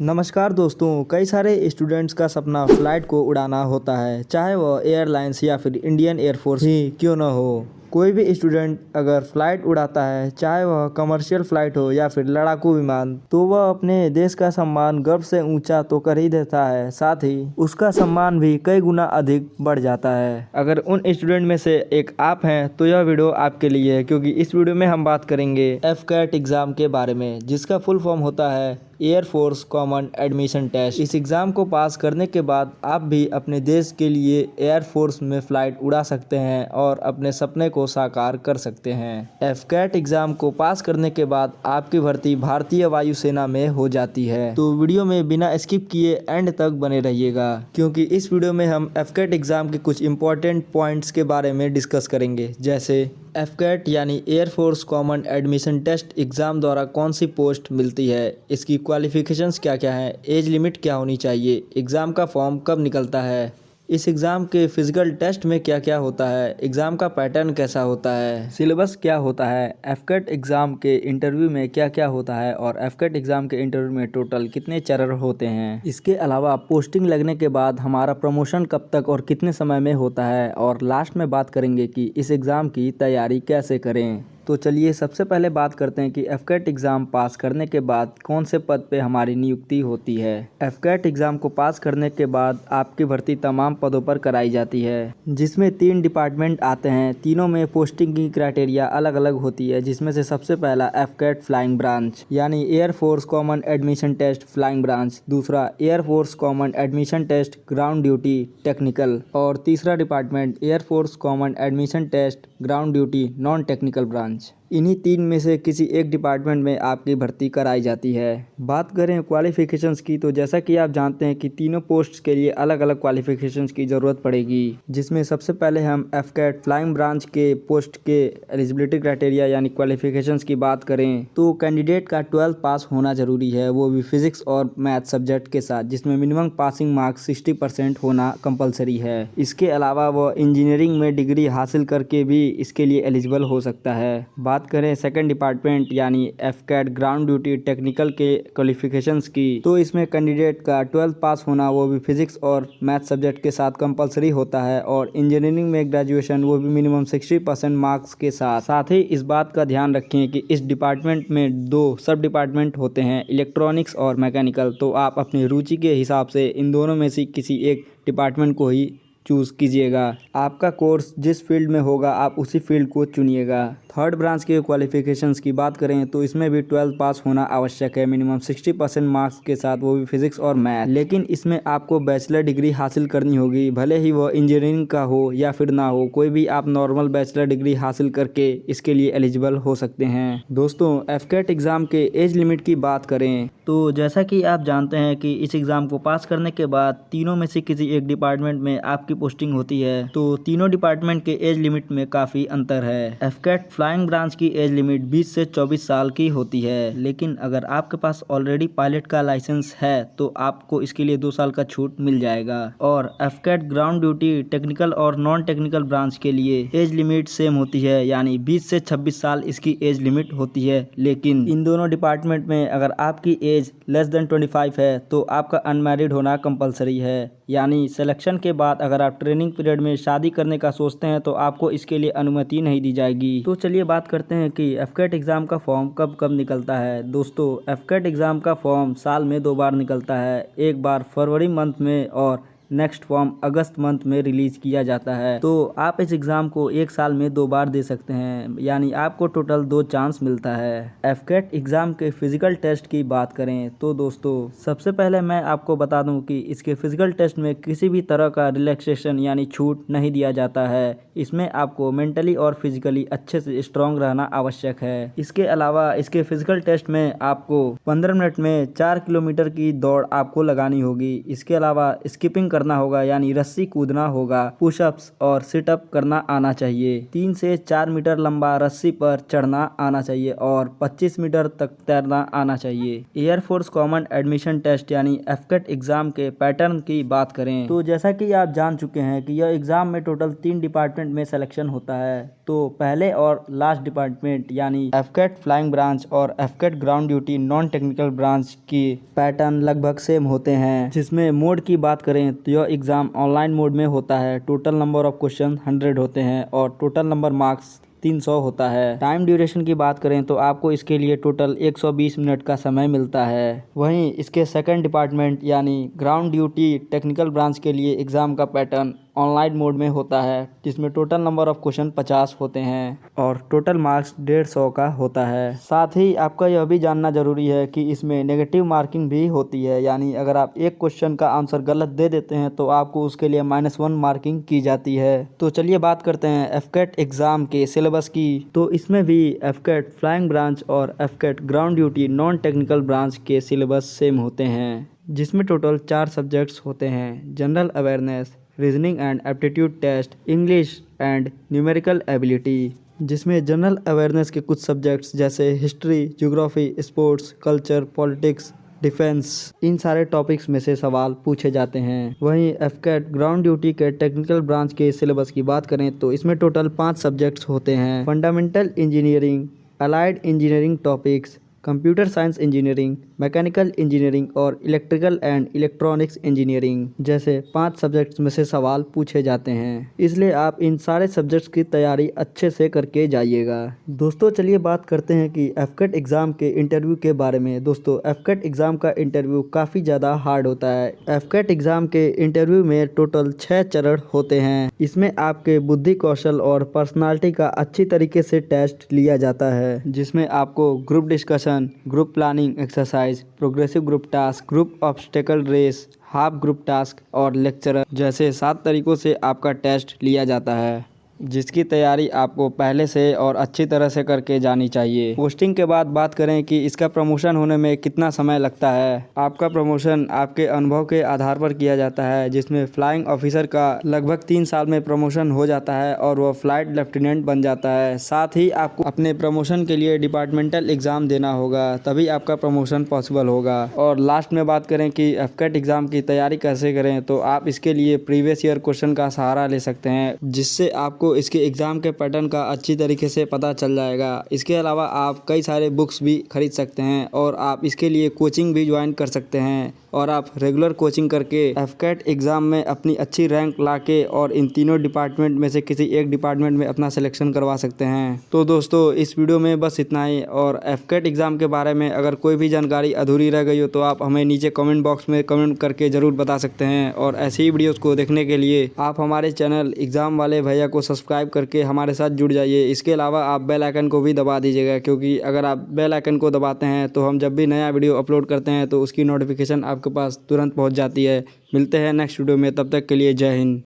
नमस्कार दोस्तों, कई सारे स्टूडेंट्स का सपना फ़्लाइट को उड़ाना होता है, चाहे वह एयरलाइंस या फिर इंडियन एयरफोर्स ही क्यों न हो। कोई भी स्टूडेंट अगर फ़्लाइट उड़ाता है, चाहे वह कमर्शियल फ़्लाइट हो या फिर लड़ाकू विमान, तो वह अपने देश का सम्मान गर्व से ऊंचा तो कर ही देता है, साथ ही उसका सम्मान भी कई गुना अधिक बढ़ जाता है। अगर उन स्टूडेंट में से एक आप हैं तो यह वीडियो आपके लिए है, क्योंकि इस वीडियो में हम बात करेंगे एफकेट एग्ज़ाम के बारे में, जिसका फुल फॉर्म होता है एयरफोर्स कॉमन एडमिशन टेस्ट। इस एग्ज़ाम को पास करने के बाद आप भी अपने देश के लिए एयरफोर्स में फ़्लाइट उड़ा सकते हैं और अपने सपने को साकार कर सकते हैं। एफकेट एग्ज़ाम को पास करने के बाद आपकी भर्ती भारतीय वायुसेना में हो जाती है। तो वीडियो में बिना स्किप किए एंड तक बने रहिएगा, क्योंकि इस वीडियो में हम एफकेट एग्ज़ाम के कुछ इंपॉर्टेंट पॉइंट्स के बारे में डिस्कस करेंगे, जैसे एफकेट यानी air force common admission test exam द्वारा कौन सी पोस्ट मिलती है, इसकी क्वालिफ़िकेशंस क्या क्या हैं, एज लिमिट क्या होनी चाहिए, एग्ज़ाम का फॉर्म कब निकलता है, इस एग्ज़ाम के फिज़िकल टेस्ट में क्या क्या होता है, एग्ज़ाम का पैटर्न कैसा होता है, सिलेबस क्या होता है, एफकेट एग्ज़ाम के इंटरव्यू में क्या क्या होता है और एफकेट एग्ज़ाम के इंटरव्यू में टोटल कितने चरण होते हैं। इसके अलावा पोस्टिंग लगने के बाद हमारा प्रमोशन कब तक और कितने समय में होता है, और लास्ट में बात करेंगे कि इस एग्ज़ाम की तैयारी कैसे करें। तो चलिए सबसे पहले बात करते हैं कि एफकेट एग्ज़ाम पास करने के बाद कौन से पद पे हमारी नियुक्ति होती है। एफकेट एग्ज़ाम को पास करने के बाद आपकी भर्ती तमाम पदों पर कराई जाती है, जिसमें 3 डिपार्टमेंट आते हैं। तीनों में पोस्टिंग की क्राइटेरिया अलग अलग होती है, जिसमें से सबसे पहला एफकेट फ्लाइंग ब्रांच यानी air force common admission test flying branch, दूसरा air force common admission test ground duty technical, और तीसरा department air force common admission test ground duty non technical branch. इन्हीं 3 में से किसी एक डिपार्टमेंट में आपकी भर्ती कराई जाती है। बात करें क्वालिफ़िकेशंस की, तो जैसा कि आप जानते हैं कि तीनों पोस्ट्स के लिए अलग अलग क्वालिफ़िकेशंस की ज़रूरत पड़ेगी, जिसमें सबसे पहले हम एफकेट फ्लाइंग ब्रांच के पोस्ट के एलिजिबिलिटी क्राइटेरिया यानी क्वालिफ़िकेशंस की बात करें तो कैंडिडेट का 12th पास होना ज़रूरी है, वो भी फिज़िक्स और मैथ सब्जेक्ट के साथ, जिसमें मिनिमम पासिंग मार्क्स 60% होना कंपलसरी है। इसके अलावा वह इंजीनियरिंग में डिग्री हासिल करके भी इसके लिए एलिजिबल हो सकता है। बात करें सेकंड डिपार्टमेंट यानी एफकेट ग्राउंड ड्यूटी टेक्निकल के क्वालिफिकेशंस की, तो इसमें कैंडिडेट का 12th पास होना, वो भी फिजिक्स और मैथ सब्जेक्ट के साथ कंपलसरी होता है, और इंजीनियरिंग में ग्रेजुएशन, वो भी मिनिमम 60% मार्क्स के साथ। साथ ही इस बात का ध्यान रखें कि इस डिपार्टमेंट में 2 सब डिपार्टमेंट होते हैं, इलेक्ट्रॉनिक्स और मैकेनिकल, तो आप अपनी रुचि के हिसाब से इन दोनों में से किसी एक डिपार्टमेंट को ही चूज़ कीजिएगा। आपका कोर्स जिस फील्ड में होगा आप उसी फील्ड को चुनिएगा। थर्ड ब्रांच के क्वालिफ़िकेशंस की बात करें तो इसमें भी 12th पास होना आवश्यक है, मिनिमम 60% मार्क्स के साथ, वो भी फिजिक्स और मैथ। लेकिन इसमें आपको बैचलर डिग्री हासिल करनी होगी, भले ही वो इंजीनियरिंग का हो या फिर ना हो, कोई भी आप नॉर्मल बैचलर डिग्री हासिल करके इसके लिए एलिजिबल हो सकते हैं। दोस्तों, एफकेट एग्ज़ाम के एज लिमिट की बात करें तो जैसा कि आप जानते हैं कि इस एग्ज़ाम को पास करने के बाद तीनों में से किसी एक डिपार्टमेंट में आपकी पोस्टिंग होती है, तो तीनों डिपार्टमेंट के एज लिमिट में काफ़ी अंतर है। एफकेट फ्लाइंग ब्रांच की एज लिमिट 20 से 24 साल की होती है, लेकिन अगर आपके पास ऑलरेडी पायलट का लाइसेंस है तो आपको इसके लिए 2 साल का छूट मिल जाएगा। और एफकेट ग्राउंड ड्यूटी टेक्निकल और नॉन टेक्निकल ब्रांच के लिए एज लिमिट सेम होती है, यानी 20 से 26 साल इसकी एज लिमिट होती है। लेकिन इन दोनों डिपार्टमेंट में अगर आपकी एज लेस देन 25 है तो आपका अनमैरिड होना कंपलसरी है, यानी सिलेक्शन के बाद अगर आप ट्रेनिंग पीरियड में शादी करने का सोचते हैं तो आपको इसके लिए अनुमति नहीं दी जाएगी। तो चलिए बात करते हैं कि एफकेट एग्ज़ाम का फॉर्म कब कब निकलता है। दोस्तों, एफकेट एग्ज़ाम का फॉर्म साल में 2 बार निकलता है, एक बार फरवरी मंथ में और नेक्स्ट फॉर्म अगस्त मंथ में रिलीज किया जाता है। तो आप इस एग्ज़ाम को 1 साल में 2 बार दे सकते हैं, यानी आपको टोटल 2 चांस मिलता है। एफकेट एग्ज़ाम के फिजिकल टेस्ट की बात करें तो दोस्तों, सबसे पहले मैं आपको बता दूं कि इसके फिजिकल टेस्ट में किसी भी तरह का रिलैक्सेशन यानी छूट नहीं दिया जाता है। इसमें आपको मेंटली और फिजिकली अच्छे से स्ट्रांग रहना आवश्यक है। इसके अलावा इसके फिजिकल टेस्ट में आपको 15 मिनट में 4 किलोमीटर की दौड़ आपको लगानी होगी। इसके अलावा स्किपिंग करना होगा यानी रस्सी कूदना होगा। पुशअप्स और सिटअप करना आना चाहिए। 3 से 4 मीटर लंबा रस्सी पर चढ़ना आना चाहिए और 25 मीटर तक तैरना आना चाहिए। एयरफोर्स कॉमन एडमिशन टेस्ट यानी एफकेट एग्जाम के पैटर्न की बात करें तो जैसा कि आप जान चुके हैं कि यह एग्जाम में टोटल 3 डिपार्टमेंट में सिलेक्शन होता है। तो पहले और लास्ट डिपार्टमेंट यानी एफकेट फ्लाइंग ब्रांच और AFCAT ground duty non technical branch की पैटर्न लगभग सेम होते हैं। जिसमें मोड की बात करें तो यह एग्जाम ऑनलाइन मोड में होता है। टोटल नंबर ऑफ क्वेश्चन 100 होते हैं और टोटल नंबर मार्क्स 300 होता है। टाइम ड्यूरेशन की बात करें तो आपको इसके लिए टोटल 120 मिनट का समय मिलता है। वहीं इसके सेकंड डिपार्टमेंट यानी ग्राउंड ड्यूटी टेक्निकल ब्रांच के लिए एग्जाम का पैटर्न ऑनलाइन मोड में होता है, जिसमें टोटल नंबर ऑफ क्वेश्चन 50 होते हैं और टोटल मार्क्स 150 का होता है। साथ ही आपका यह भी जानना जरूरी है कि इसमें नेगेटिव मार्किंग भी होती है, यानी अगर आप एक क्वेश्चन का आंसर गलत दे देते हैं तो आपको उसके लिए -1 मार्किंग की जाती है। तो चलिए बात करते हैं एफकेट एग्जाम के सिलेबस की। तो इसमें भी एफकेट फ्लाइंग ब्रांच और AFCAT ground duty non technical branch के सिलेबस सेम होते हैं, जिसमें टोटल 4 सब्जेक्ट्स होते हैं। General awareness, reasoning and aptitude test, English and numerical ability. जिसमें जनरल अवेयरनेस के कुछ सब्जेक्ट्स जैसे history, geography, sports, culture, politics, defence, इन सारे टॉपिक्स में से सवाल पूछे जाते हैं। वहीं एफकेट ग्राउंड ड्यूटी के टेक्निकल ब्रांच के सिलेबस की बात करें तो इसमें टोटल 5 सब्जेक्ट्स होते हैं। Fundamental engineering, allied engineering topics, computer science engineering, mechanical engineering और इलेक्ट्रिकल एंड इलेक्ट्रॉनिक्स इंजीनियरिंग जैसे 5 सब्जेक्ट्स में से सवाल पूछे जाते हैं। इसलिए आप इन सारे सब्जेक्ट्स की तैयारी अच्छे से करके जाइएगा। दोस्तों चलिए बात करते हैं कि एफकेट एग्ज़ाम के इंटरव्यू के बारे में। दोस्तों एफकेट एग्ज़ाम का इंटरव्यू काफ़ी ज़्यादा हार्ड होता है। एफकेट एग्ज़ाम के इंटरव्यू में टोटल 6 चरण होते हैं। इसमें आपके बुद्धि कौशल और पर्सनालिटी का अच्छी तरीके से टेस्ट लिया जाता है, जिसमें आपको group discussion, group planning exercise, progressive group task, group obstacle race, half group task और लेक्चरर जैसे 7 तरीकों से आपका टेस्ट लिया जाता है, जिसकी तैयारी आपको पहले से और अच्छी तरह से करके जानी चाहिए। पोस्टिंग के बाद बात करें कि इसका प्रमोशन होने में कितना समय लगता है। आपका प्रमोशन आपके अनुभव के आधार पर किया जाता है, जिसमें फ्लाइंग ऑफिसर का लगभग 3 साल में प्रमोशन हो जाता है और वह फ्लाइट लेफ्टिनेंट बन जाता है। साथ ही आपको अपने प्रमोशन के लिए डिपार्टमेंटल एग्जाम देना होगा, तभी आपका प्रमोशन पॉसिबल होगा। और लास्ट में बात करें कि एफकेट एग्जाम की तैयारी कैसे करें, तो आप इसके लिए प्रीवियस ईयर क्वेश्चन का सहारा ले सकते हैं, जिससे आपको इसके एग्ज़ाम के पैटर्न का अच्छी तरीके से पता चल जाएगा। इसके अलावा आप कई सारे बुक्स भी खरीद सकते हैं और आप इसके लिए कोचिंग भी ज्वाइन कर सकते हैं और आप रेगुलर कोचिंग करके एफकेट एग्ज़ाम में अपनी अच्छी रैंक लाके और इन तीनों डिपार्टमेंट में से किसी एक डिपार्टमेंट में अपना सिलेक्शन करवा सकते हैं। तो दोस्तों इस वीडियो में बस इतना ही। और एफकेट एग्ज़ाम के बारे में अगर कोई भी जानकारी अधूरी रह गई हो तो आप हमें नीचे कमेंट बॉक्स में कमेंट करके ज़रूर बता सकते हैं। और ऐसी ही वीडियोज़ को देखने के लिए आप हमारे चैनल एग्ज़ाम वाले भैया को सब्सक्राइब करके हमारे साथ जुड़ जाइए। इसके अलावा आप बेल आइकन को भी दबा दीजिएगा, क्योंकि अगर आप बेल आइकन को दबाते हैं तो हम जब भी नया वीडियो अपलोड करते हैं तो उसकी नोटिफिकेशन आपके पास तुरंत पहुंच जाती है। मिलते हैं नेक्स्ट वीडियो में, तब तक के लिए जय हिंद।